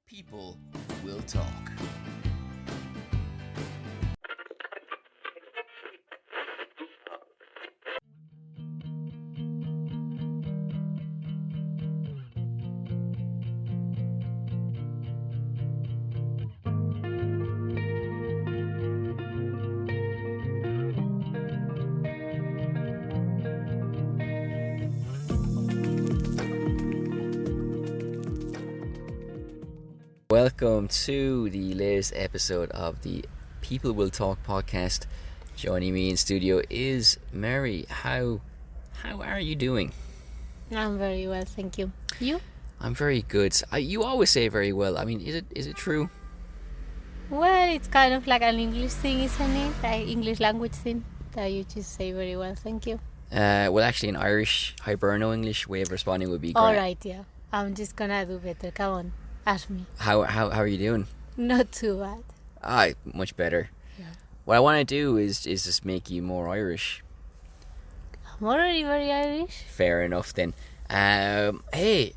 People will talk. Welcome to the latest episode of the People Will Talk podcast. Joining me in studio is Mary. How are you doing? I'm very well, thank you. You? I'm very good. You always say very well. I mean, is it true? Well, it's kind of like an English thing, isn't it? Like English language thing that you just say very well, thank you. Well, actually, an Irish Hiberno English way of responding would be great. All right, yeah. I'm just gonna do better. Come on, ask me. How are you doing? Not too bad. Much better. Yeah. What I want to do is just make you more Irish. I'm already very Irish. Fair enough then. Did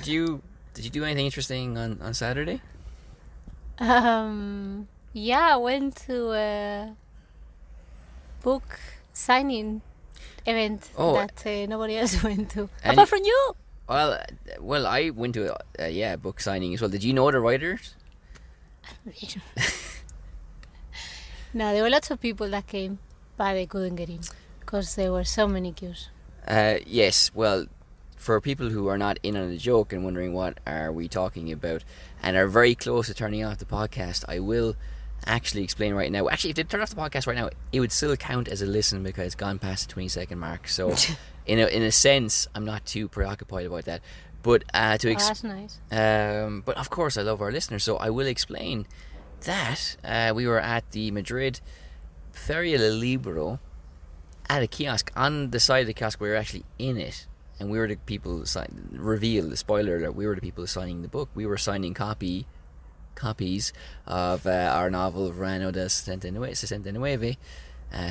you do anything interesting on Saturday? Yeah, I went to a book signing event that nobody else went to, apart from you. Well, I went to a book signing as well. Did you know the writers? No, there were lots of people that came, but they couldn't get in because there were so many queues. Yes, well, for people who are not in on the joke and wondering what are we talking about and are very close to turning off the podcast, I will actually explain right now. Actually, if they turn off the podcast right now, it would still count as a listen because it's gone past the 20-second mark. So, in a sense, I'm not too preoccupied about that. But that's nice. But of course, I love our listeners, so I will explain that we were at the Madrid Feria del Libro at a kiosk. On the side of the kiosk, we were actually in it, and we were the people the spoiler alert, we were the people signing the book. We were signing copies of our novel Verano del 69,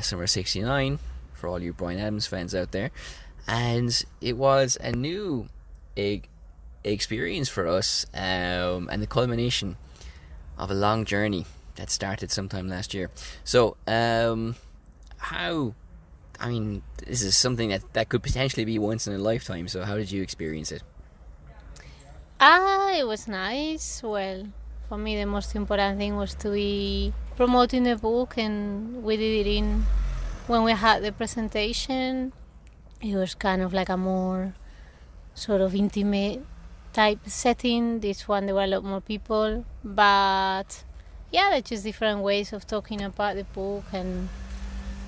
Summer 69, for all you Bryan Adams fans out there. And it was a new experience for us, and the culmination of a long journey that started sometime last year. So, this is something that could potentially be once in a lifetime. So how did you experience it? It was nice. Well, for me the most important thing was to be promoting the book, and we did it when we had the presentation. It was kind of like a more sort of intimate type setting. This one there were a lot more people, but yeah, they're just different ways of talking about the book, and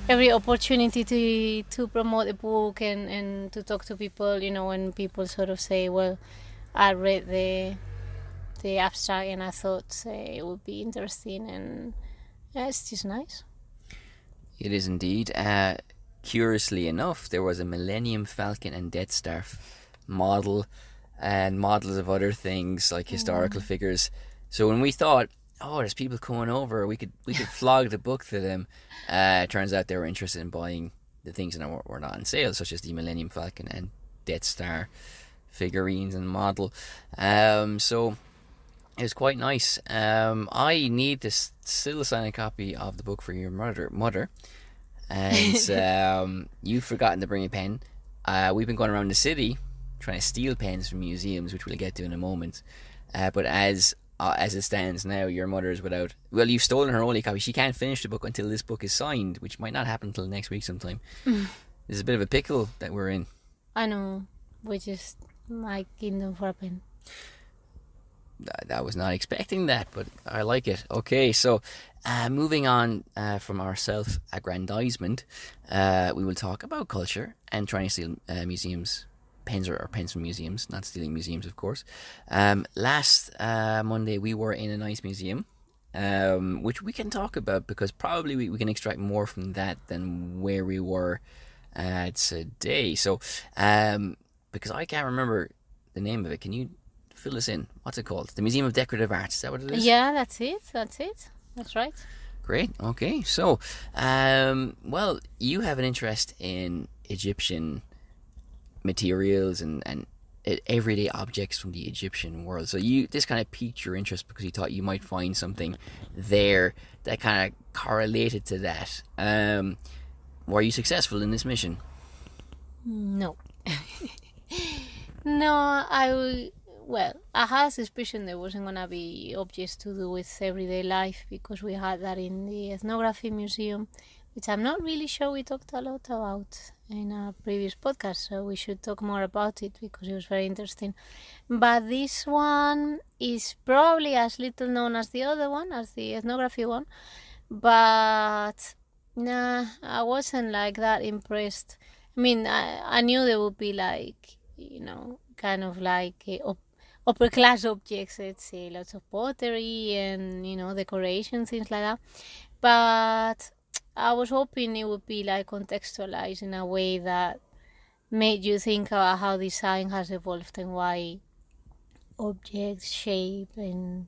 every opportunity to promote the book and to talk to people, when people sort of say, well, I read the abstract and I thought it would be interesting, and yeah, it's just nice. It is indeed. Curiously enough, there was a Millennium Falcon and Death Star model and models of other things like historical figures. So when we thought, there's people coming over, we could flog the book to them, turns out they were interested in buying the things that were not on sale, such as the Millennium Falcon and Death Star figurines and model. So it was quite nice. I need to still sign a copy of the book for your mother. And you've forgotten to bring a pen. We've been going around the city trying to steal pens from museums, which we'll get to in a moment. But as it stands now, your mother is without... Well, you've stolen her only copy. She can't finish the book until this book is signed, which might not happen until next week sometime. There's a bit of a pickle that we're in. I know, which is my kingdom for a pen. I was not expecting that, but I like it. Okay, so moving on from our self-aggrandizement, we will talk about culture and trying to steal museums' pens or pens from museums, not stealing museums, of course. Last Monday, we were in a nice museum, which we can talk about because probably we can extract more from that than where we were today. So, because I can't remember the name of it, can you fill us in? What's it called? The Museum of Decorative Arts, is that what it is? Yeah, that's it. That's right. Great. Okay. So, well, you have an interest in Egyptian materials and everyday objects from the Egyptian world. So this kind of piqued your interest because you thought you might find something there that kind of correlated to that. Were you successful in this mission? No. No, well, I had a suspicion there wasn't going to be objects to do with everyday life because we had that in the Ethnography Museum, which I'm not really sure we talked a lot about in a previous podcast, so we should talk more about it because it was very interesting. But this one is probably as little known as the other one, as the ethnography one, but nah, I wasn't like that impressed. I mean, I knew there would be like, kind of like upper class objects, let's say, lots of pottery and, decorations, things like that. But I was hoping it would be like contextualized in a way that made you think about how design has evolved and why objects, shape, and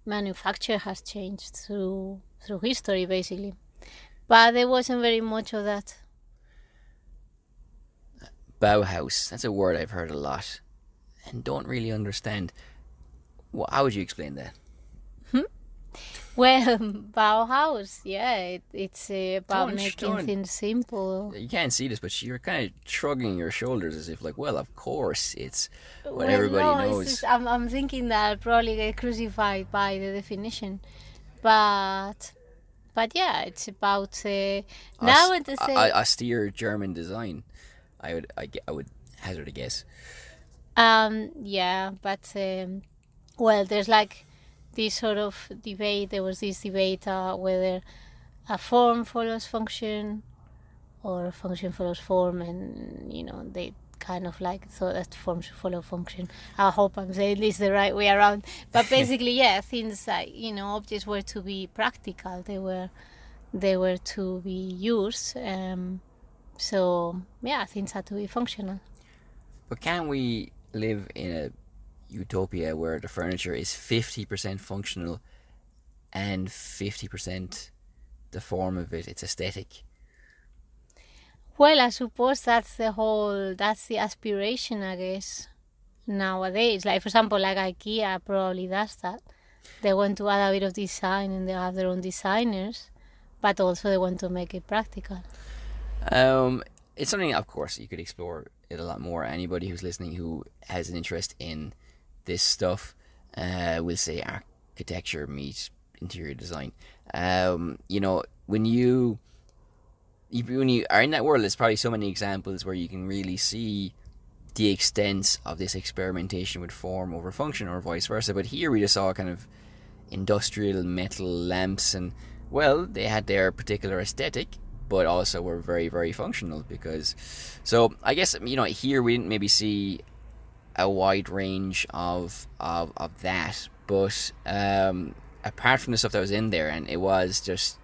manufacture has changed through history, basically. But there wasn't very much of that. Bauhaus, that's a word I've heard a lot and don't really understand. Well, how would you explain that? Well, Bauhaus, yeah, it's about making things simple. You can't see this, but you're kind of shrugging your shoulders as if, like, well, of course, it's what everybody knows. It's just, I'm thinking that I'll probably get crucified by the definition, but yeah, it's about now and to say austere German design. I would hazard a guess. Yeah, but well, there's like this sort of debate. There was this debate whether a form follows function or function follows form, and they kind of like thought that form should follow function. I hope I'm saying this the right way around, but basically, yeah, things like objects were to be practical. They were to be used. So yeah, things had to be functional. But can we live in a utopia where the furniture is 50% functional and 50% the form of it, it's aesthetic? Well, I suppose that's the aspiration, I guess, nowadays. Like, for example, like IKEA probably does that. They want to add a bit of design and they have their own designers, but also they want to make it practical. It's something, of course, you could explore it a lot more. Anybody who's listening who has an interest in this stuff will say architecture meets interior design. When you are in that world, there's probably so many examples where you can really see the extent of this experimentation with form over function or vice versa. But here we just saw kind of industrial metal lamps, and well, they had their particular aesthetic, but also were very, very functional. So I guess here we didn't maybe see a wide range of that, but apart from the stuff that was in there, and it was just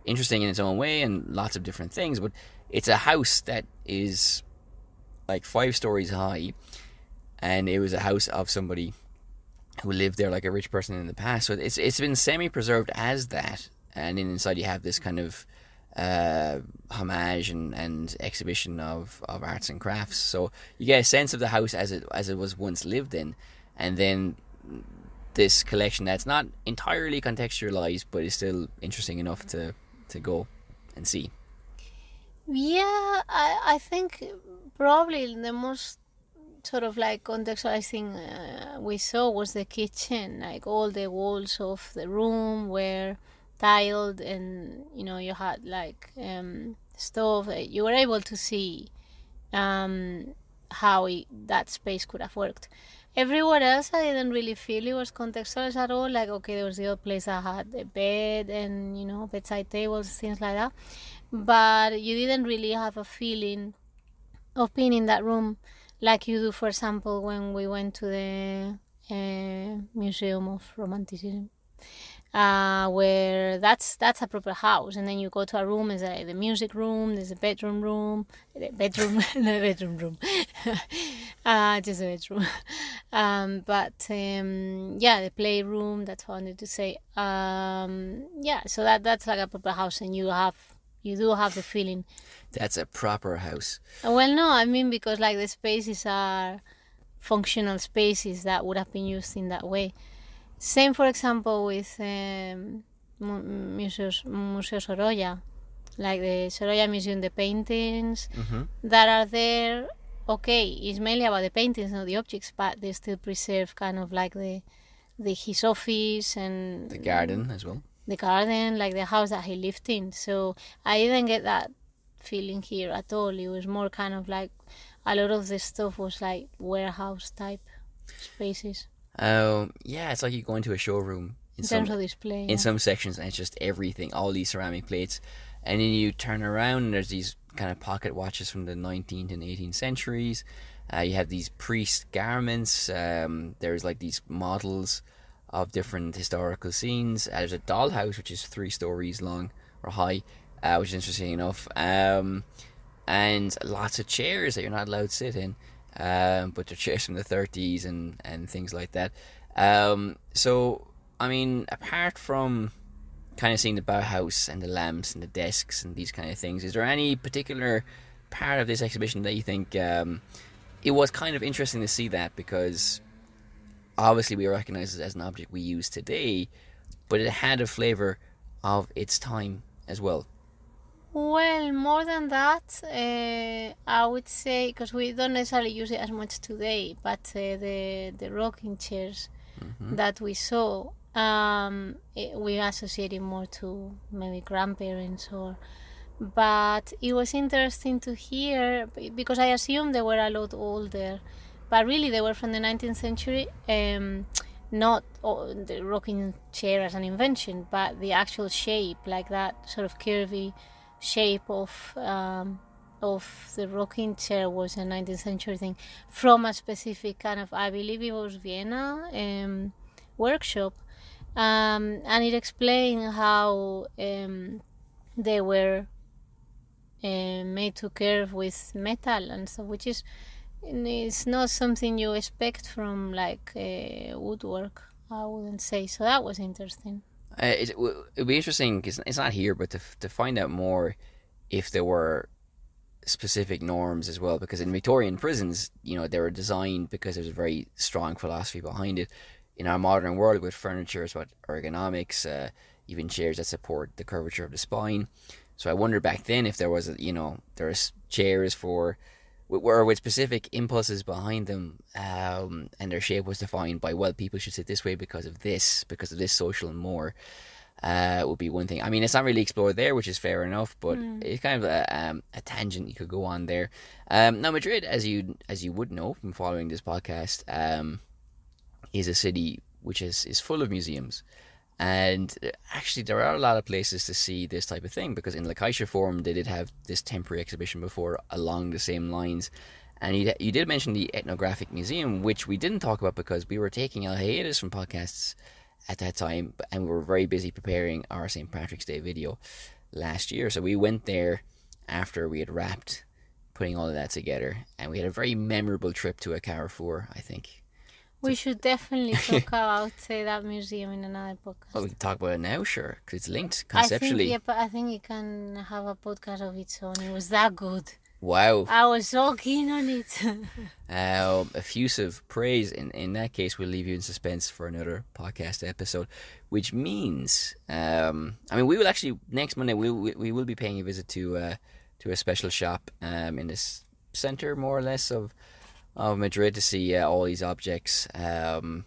interesting in its own way and lots of different things. But it's a house that is like 5 stories high, and it was a house of somebody who lived there, like a rich person in the past. So it's been semi-preserved as that, and then inside you have this kind of homage and exhibition of arts and crafts. So you get a sense of the house as it was once lived in, and then this collection that's not entirely contextualized but is still interesting enough to go and see. Yeah, I think probably the most sort of like contextualized thing we saw was the kitchen. Like, all the walls of the room were tiled, and you had like stove. You were able to see how that space could have worked. Everywhere else, I didn't really feel it was contextualized at all. Like, okay, there was the old place that had a bed and bedside tables, things like that, but you didn't really have a feeling of being in that room like you do, for example, when we went to the Museum of Romanticism. Where that's a proper house, and then you go to a room. There's the music room, there's a bedroom room, the bedroom room, just a bedroom. But the playroom. That's what I wanted to say. So that's like a proper house, and you have you do have the feeling. That's a proper house. Well, no, I mean because like the spaces are functional spaces that would have been used in that way. Same, for example, with Museo Sorolla, like the Sorolla Museum, the paintings that are there. Okay, it's mainly about the paintings, not the objects, but they still preserve kind of like his office and the garden as well. The garden, like the house that he lived in. So I didn't get that feeling here at all. It was more kind of like a lot of the stuff was like warehouse type spaces. Yeah, it's like you go into a showroom in terms of display. In some sections, and it's just everything, all these ceramic plates, and then you turn around and there's these kind of pocket watches from the 19th and 18th centuries. You have these priest garments. There's like these models of different historical scenes. There's a dollhouse which is 3 stories long or high, which is interesting enough. And lots of chairs that you're not allowed to sit in, but they're chairs from the 30s and things like that. So, I mean, apart from kind of seeing the Bauhaus and the lamps and the desks and these kind of things, is there any particular part of this exhibition that you think it was kind of interesting to see that? Because obviously we recognize it as an object we use today, but it had a flavour of its time as well. Well, more than that, I would say, because we don't necessarily use it as much today, but the rocking chairs that we saw, we associate it more to maybe grandparents but it was interesting to hear, because I assume they were a lot older, but really they were from the 19th century, not the rocking chair as an invention, but the actual shape, like that sort of curvy shape of the rocking chair was a 19th century thing from a specific kind of, I believe it was Vienna workshop, and it explained how they were made to curve with metal and stuff, which is it's not something you expect from like woodwork, I wouldn't say. So that was interesting. It would be interesting, because it's not here, but to find out more if there were specific norms as well, because in Victorian prisons, you know, they were designed because there's a very strong philosophy behind it. In our modern world with furniture, it's about ergonomics, even chairs that support the curvature of the spine. So I wonder back then if there was, there was chairs with specific impulses behind them, and their shape was defined by, well, people should sit this way because of this social more. Would be one thing. I mean, it's not really explored there, which is fair enough, but it's kind of a tangent you could go on there. Now, Madrid, as you would know from following this podcast, is a city which is full of museums. And actually, there are a lot of places to see this type of thing, because in La Caixa Forum, they did have this temporary exhibition before along the same lines. And you did mention the Ethnographic Museum, which we didn't talk about because we were taking a hiatus from podcasts at that time, and we were very busy preparing our St. Patrick's Day video last year. So we went there after we had wrapped putting all of that together, and we had a very memorable trip to a Carrefour, I think. We should definitely talk about that museum in another podcast. Well, we can talk about it now, sure, because it's linked conceptually. But I think it can have a podcast of its own. It was that good. Wow. I was so keen on it. Effusive praise. In that case, we'll leave you in suspense for another podcast episode, which means, we will actually, next Monday, we will be paying a visit to a special shop in this centre, more or less, of Madrid, to see all these objects. Well,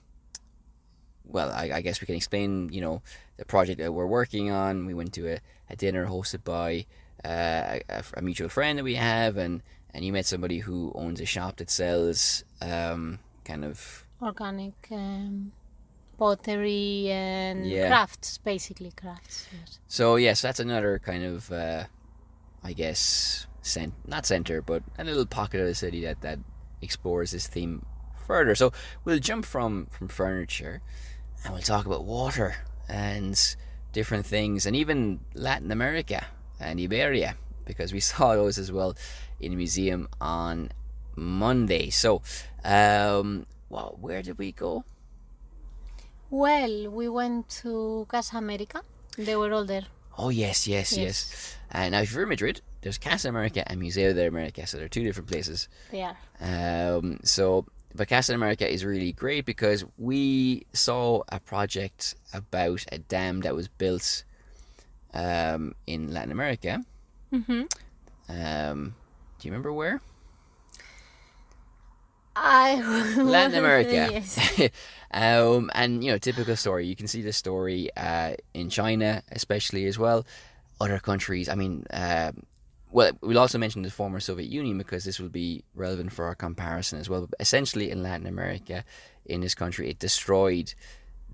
I guess we can explain, the project that we're working on. We went to a dinner hosted by a mutual friend that we have, and you met somebody who owns a shop that sells kind of organic pottery and crafts, basically crafts. Yes. So yes, that's another kind of I guess not center, but a little pocket of the city that explores this theme further. So we'll jump from furniture, and we'll talk about water and different things, and even Latin America and Iberia, because we saw those as well in a museum on Monday. So where did we go? Well, we went to Casa America. They were all there. Oh yes, yes, Yes, yes. Now, if you're in Madrid, there's Casa America and Museo de America, so they're two different places. they are. But Casa America is really great because we saw a project about a dam that was built in Latin America. Mm-hmm. Do you remember where? I Latin America. yes. And typical story. You can see the story in China, especially as well. Other countries. I mean, well, we'll also mention the former Soviet Union because this will be relevant for our comparison as well. But essentially, in Latin America, in this country, it destroyed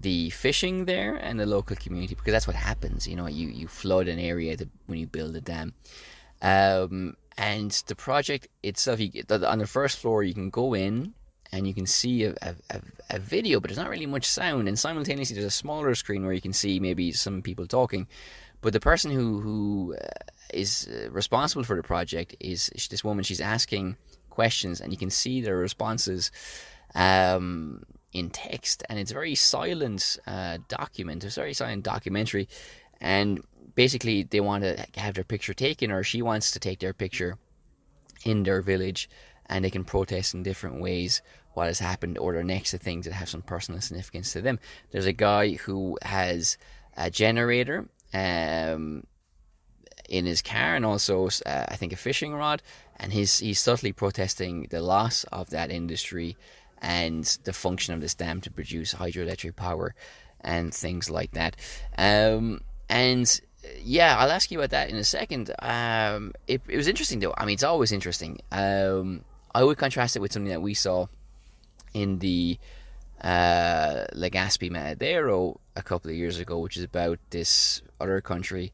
the fishing there and the local community because that's what happens. You flood an area when you build a dam. And the project itself, on the first floor, you can go in and you can see a video, but there's not really much sound. And simultaneously, there's a smaller screen where you can see maybe some people talking. But the person who is responsible for the project is this woman. She's asking questions, and you can see their responses in text. And it's a very silent document. It's a very silent documentary. And basically, they want to have their picture taken, or she wants to take their picture in their village, and they can protest in different ways what has happened, or they're next to things that have some personal significance to them. There's a guy who has a generator in his car, and also I think a fishing rod, and he's subtly protesting the loss of that industry and the function of this dam to produce hydroelectric power and things like that. And yeah, I'll ask you about that in a second. It was interesting though. I mean, it's always interesting. I would contrast it with something that we saw in the Legazpi Matadero a couple of years ago, which is about this other country,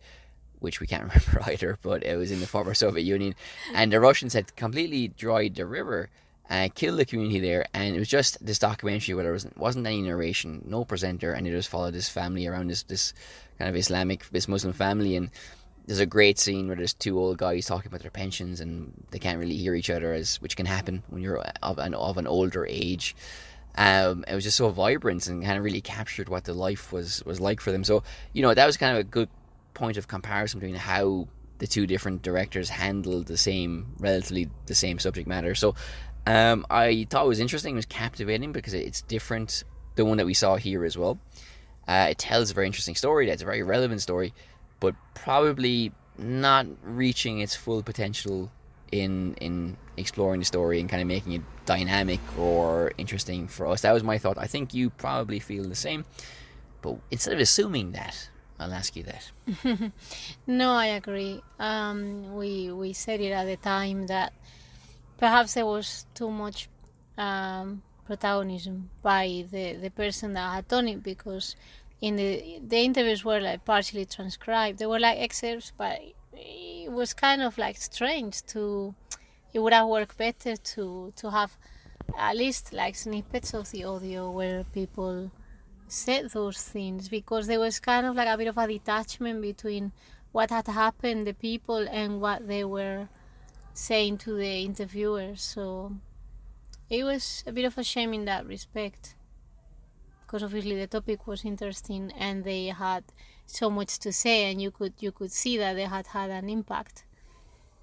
which we can't remember either, but it was in the former Soviet Union, and the Russians had completely dried the river and killed the community there, and it was just this documentary where there wasn't any narration, no presenter, and they just followed this family around this kind of this Muslim family, and there's a great scene where there's two old guys talking about their pensions, and they can't really hear each other, which can happen when you're of an older age. It was just so vibrant and kind of really captured what the life was like for them. So that was kind of a good point of comparison between how the two different directors handled relatively the same subject matter. So I thought it was interesting, it was captivating because it's different, the one that we saw here as well. It tells a very interesting story, that's a very relevant story, but probably not reaching its full potential in exploring the story and kind of making it dynamic or interesting for us. That was my thought. I think you probably feel the same, but instead of assuming that, I'll ask you that. No, I agree. We said it at the time that perhaps there was too much protagonism by the person that had done it, because in the interviews were like partially transcribed. They were like excerpts, but it was kind of like strange it would have worked better to have at least like snippets of the audio where people said those things, because there was kind of like a bit of a detachment between what had happened, the people, and what they were saying to the interviewers. So it was a bit of a shame in that respect, because obviously the topic was interesting and they had so much to say, and you could see that they had an impact.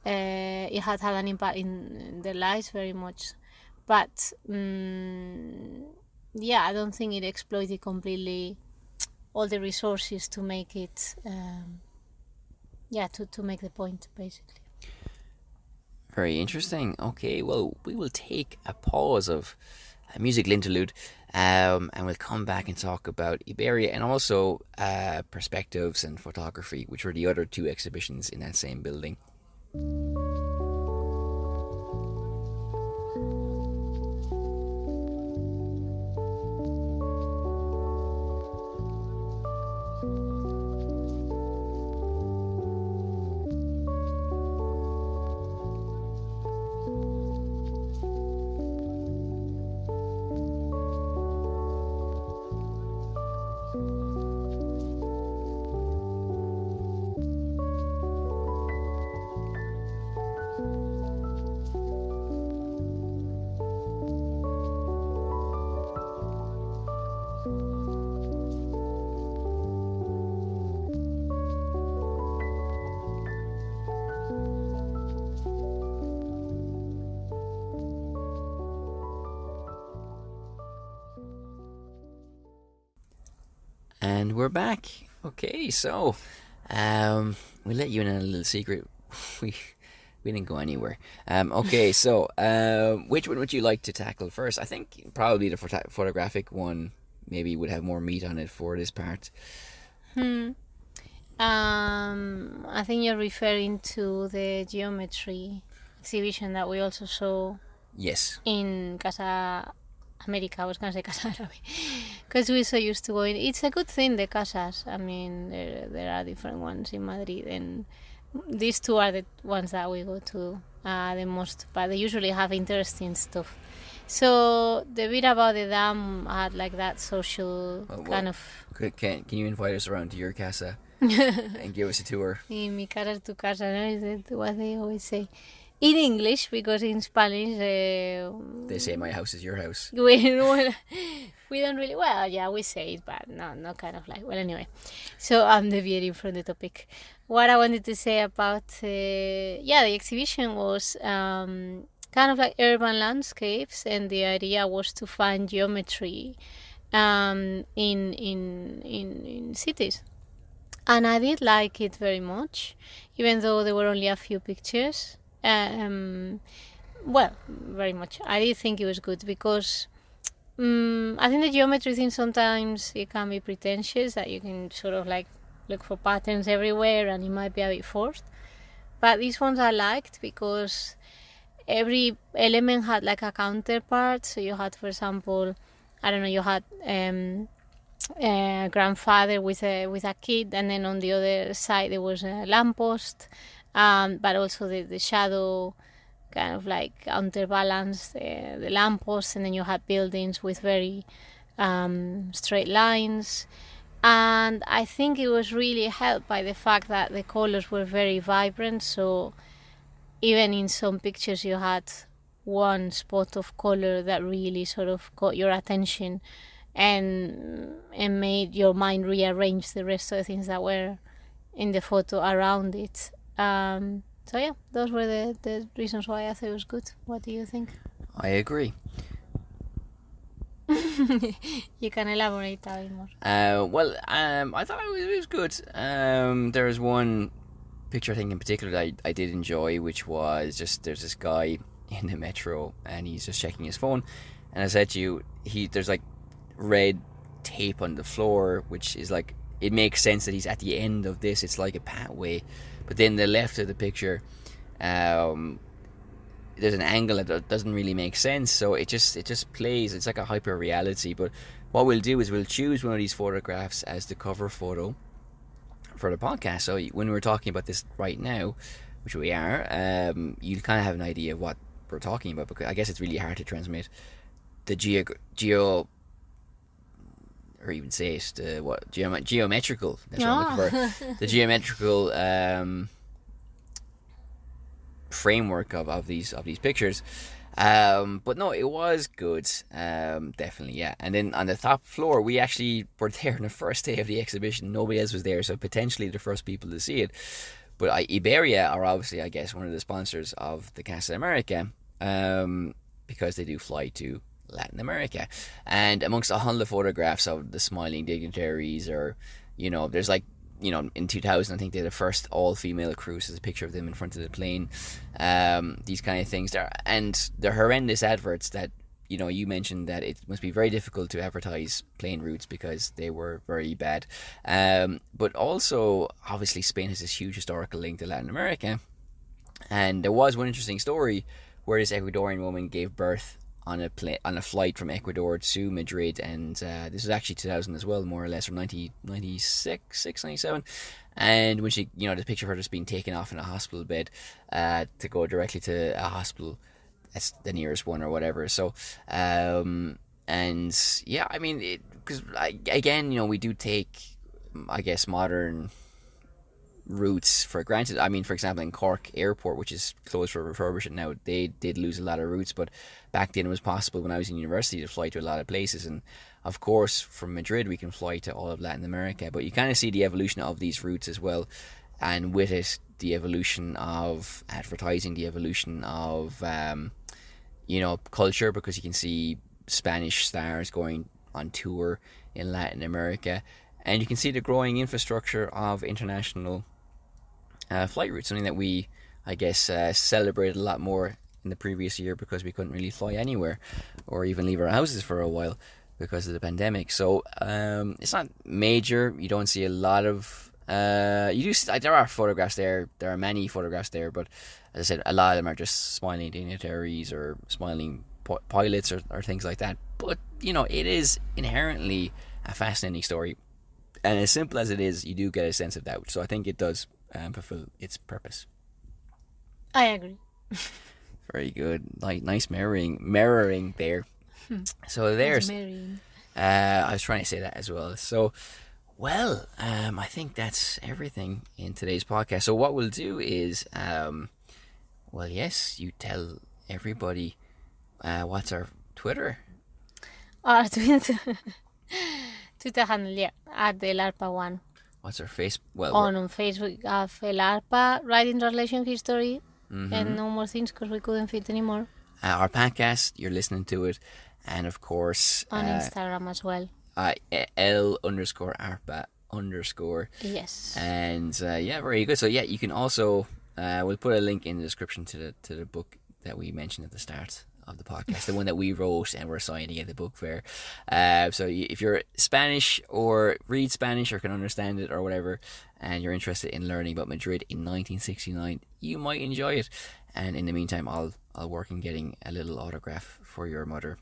It had an impact in their lives very much, but yeah, I don't think it exploited completely all the resources to make it to make the point, basically. Very interesting. Okay, well, we will take a pause of a musical interlude, and we'll come back and talk about Iberia and also perspectives and photography, which were the other two exhibitions in that same building. And we're back. Okay, so we let you in on a little secret. We we didn't go anywhere. Okay, so which one would you like to tackle first? I think probably the photographic one maybe would have more meat on it for this part. I think you're referring to the geometry exhibition that we also saw Yes. in Casa America. I was going to say Casa Arabe. Because we're so used to going. It's a good thing, the casas. I mean, there are different ones in Madrid, and these two are the ones that we go to the most, but they usually have interesting stuff. So the bit about the dam had like that social kind of... Can you invite us around to your casa and give us a tour? In mi casa es tu casa, no? Is that what they always say? In English, because in Spanish... They say my house is your house. we don't really... Well, yeah, we say it, but not kind of like... Well, anyway. So I'm deviating from the topic. What I wanted to say about... the exhibition was kind of like urban landscapes, and the idea was to find geometry in cities. And I did like it very much, even though there were only a few pictures. Well, very much. I did think it was good because I think the geometry thing sometimes it can be pretentious, that you can sort of like look for patterns everywhere and it might be a bit forced. But these ones I liked because every element had like a counterpart. So you had, for example, I don't know, you had a grandfather with a kid, and then on the other side there was a lamppost, but also the shadow kind of like counterbalanced the lamppost, and then you had buildings with very straight lines. And I think it was really helped by the fact that the colors were very vibrant. So even in some pictures you had one spot of color that really sort of got your attention and made your mind rearrange the rest of the things that were in the photo around it. So yeah, those were the reasons why I thought it was good. What do you think? I agree. You can elaborate a bit more. I thought it was good. There was one picture I think in particular that I did enjoy, which was just there's this guy in the metro and he's just checking his phone, and I said to you, there's like red tape on the floor, which is like, it makes sense that he's at the end of this. It's like a pathway, but then the left of the picture, there's an angle that doesn't really make sense. So it just plays. It's like a hyper reality. But what we'll do is we'll choose one of these photographs as the cover photo for the podcast. So when we're talking about this right now, which we are, you'll kind of have an idea of what we're talking about, because I guess it's really hard to transmit the or even say it, geometrical. That's what I'm looking for. The geometrical framework of these pictures. But no, it was good. Definitely, yeah. And then on the top floor, we actually were there on the first day of the exhibition. Nobody else was there, so potentially the first people to see it. But Iberia are obviously, I guess, one of the sponsors of the Casa America, because they do fly to Latin America. And amongst all the photographs of the smiling dignitaries, or, there's like, in 2000, I think they had the first all-female cruise. There's a picture of them in front of the plane. These kind of things there. And the horrendous adverts that, you mentioned that it must be very difficult to advertise plane routes because they were very bad. But also, obviously, Spain has this huge historical link to Latin America. And there was one interesting story where this Ecuadorian woman gave birth on a flight from Ecuador to Madrid, and this was actually 2000 as well, more or less, from 1996, 97. And when she, the picture of her just being taken off in a hospital bed to go directly to a hospital, that's the nearest one or whatever. So, and yeah, I mean, because again, we do take, I guess, modern routes for granted. I mean, for example, in Cork Airport, which is closed for refurbishment now, they did lose a lot of routes, but back then it was possible when I was in university to fly to a lot of places. And of course, from Madrid we can fly to all of Latin America, but you kind of see the evolution of these routes as well, and with it the evolution of advertising, the evolution of culture, because you can see Spanish stars going on tour in Latin America. And you can see the growing infrastructure of international flight routes, something that we, I guess, celebrated a lot more in the previous year because we couldn't really fly anywhere or even leave our houses for a while because of the pandemic. So it's not major. You don't see a lot of there are photographs there. There are many photographs there, but as I said, a lot of them are just smiling dignitaries or smiling pilots or things like that. But it is inherently a fascinating story, and as simple as it is, you do get a sense of doubt. So I think it does fulfill its purpose. I agree. Very good. Nice mirroring there. So there's. I was trying to say that as well. So, well, I think that's everything in today's podcast. So what we'll do is, well, yes, you tell everybody what's our Twitter. Our Twitter handle, yeah, at the LARPA1. What's our Facebook? Well, on Facebook, have LARPA, Writing Translation History, and no more things because we couldn't fit anymore. Our podcast, you're listening to it, and of course on Instagram as well. L_ARPA_. Yes. And yeah, very good. So yeah, you can also we'll put a link in the description to the book that we mentioned at the start of the podcast, the one that we wrote and we're signing at the book fair. So if you're Spanish or read Spanish or can understand it or whatever, and you're interested in learning about Madrid in 1969, you might enjoy it. And in the meantime, I'll work on getting a little autograph for your mother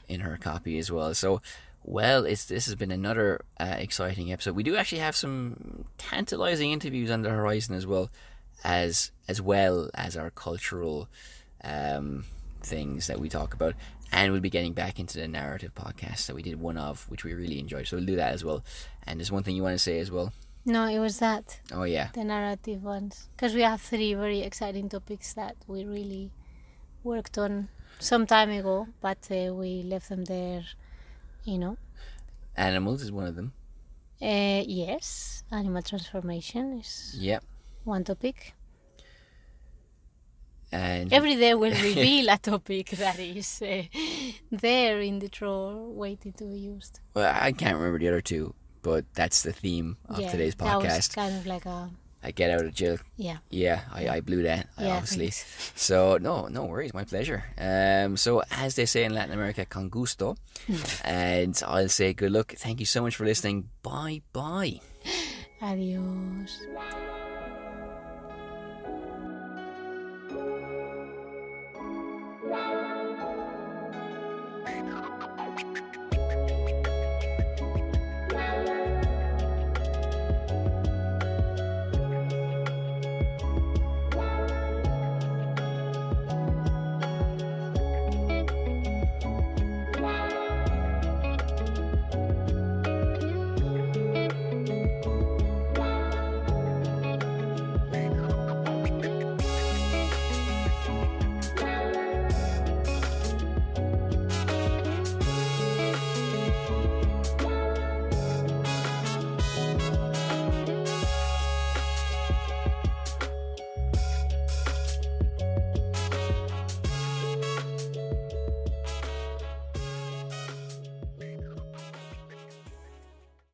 in her copy as well. So, well, this has been another exciting episode. We do actually have some tantalizing interviews on the horizon as well as our cultural things that we talk about, and we'll be getting back into the narrative podcast that we did one of, which we really enjoyed, so we'll do that as well. And there's one thing you want to say as well? No, it was that. Oh yeah, the narrative ones, because we have 3 very exciting topics that we really worked on some time ago, but we left them there. Animals is one of them. Yes, animal transformation is one topic. And every day we'll reveal a topic that is there in the drawer waiting to be used. Well, I can't remember the other 2, but that's the theme of today's podcast. That was kind of like a get out of jail. Yeah, I blew that, obviously. Thanks. So no worries, my pleasure. So as they say in Latin America, con gusto. And I'll say good luck. Thank you so much for listening. Bye. Adios.